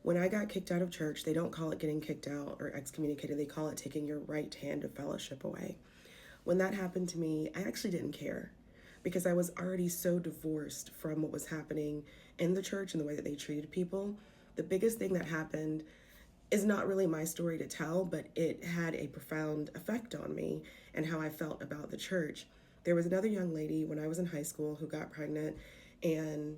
When I got kicked out of church, they don't call it getting kicked out or excommunicated, they call it taking your right hand of fellowship away. When that happened to me, I actually didn't care because I was already so divorced from what was happening in the church and the way that they treated people. The biggest thing that happened is not really my story to tell, but it had a profound effect on me and how I felt about the church. There was another young lady when I was in high school who got pregnant, and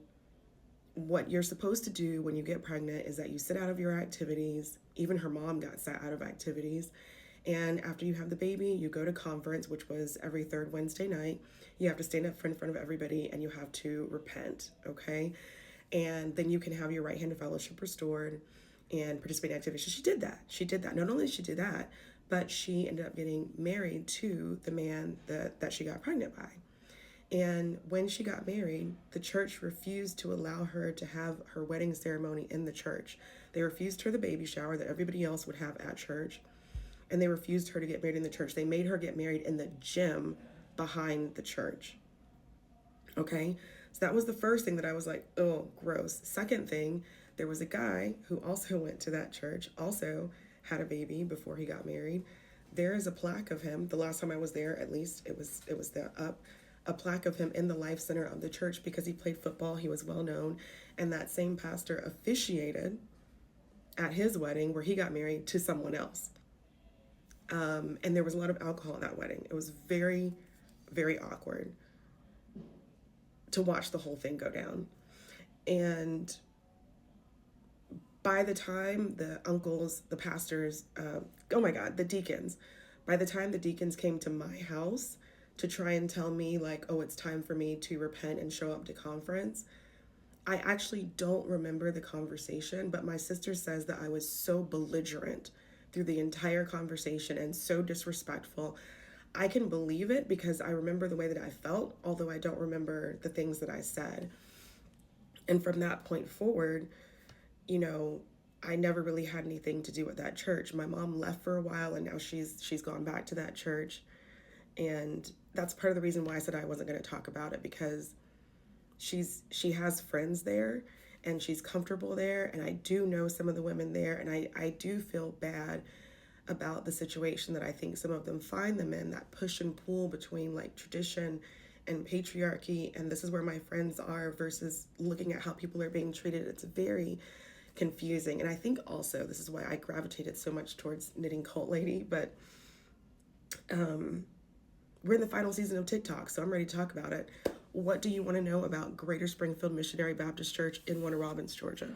what you're supposed to do when you get pregnant is that you sit out of your activities. Even her mom got sat out of activities. And after you have the baby, you go to conference, which was every third Wednesday night. You have to stand up in front of everybody and you have to repent, okay? And then you can have your right hand of fellowship restored and participate in activities. So she did that. She did that. Not only did she do that, but she ended up getting married to the man that she got pregnant by. And when she got married, the church refused to allow her to have her wedding ceremony in the church. They refused her the baby shower that everybody else would have at church. And they refused her to get married in the church. They made her get married in the gym behind the church. Okay? So that was the first thing that I was like, oh, gross. Second thing, there was a guy who also went to that church, also had a baby before he got married. There is a plaque of him. The last time I was there, at least, it was up a plaque of him in the life center of the church because he played football. He was well known, and that same pastor officiated at his wedding where he got married to someone else. And there was a lot of alcohol at that wedding. It was very, very awkward to watch the whole thing go down. And by the time the uncles, the pastors, oh my God, the deacons, by the time the deacons came to my house to try and tell me, like, oh, it's time for me to repent and show up to conference, I actually don't remember the conversation, but my sister says that I was so belligerent through the entire conversation and so disrespectful. I can believe it because I remember the way that I felt, although I don't remember the things that I said. And from that point forward, you know, I never really had anything to do with that church. My mom left for a while and now she's gone back to that church. And that's part of the reason why I said I wasn't going to talk about it, because she has friends there and she's comfortable there, and I do know some of the women there, and I do feel bad about the situation that I think some of them find them in, that push and pull between like tradition and patriarchy, and this is where my friends are versus looking at how people are being treated. It's very confusing. And I think also this is why I gravitated so much towards Knitting Cult Lady, but we're in the final season of TikTok, so I'm ready to talk about it. What do you want to know about Greater Springfield Missionary Baptist Church in Warner Robins, Georgia?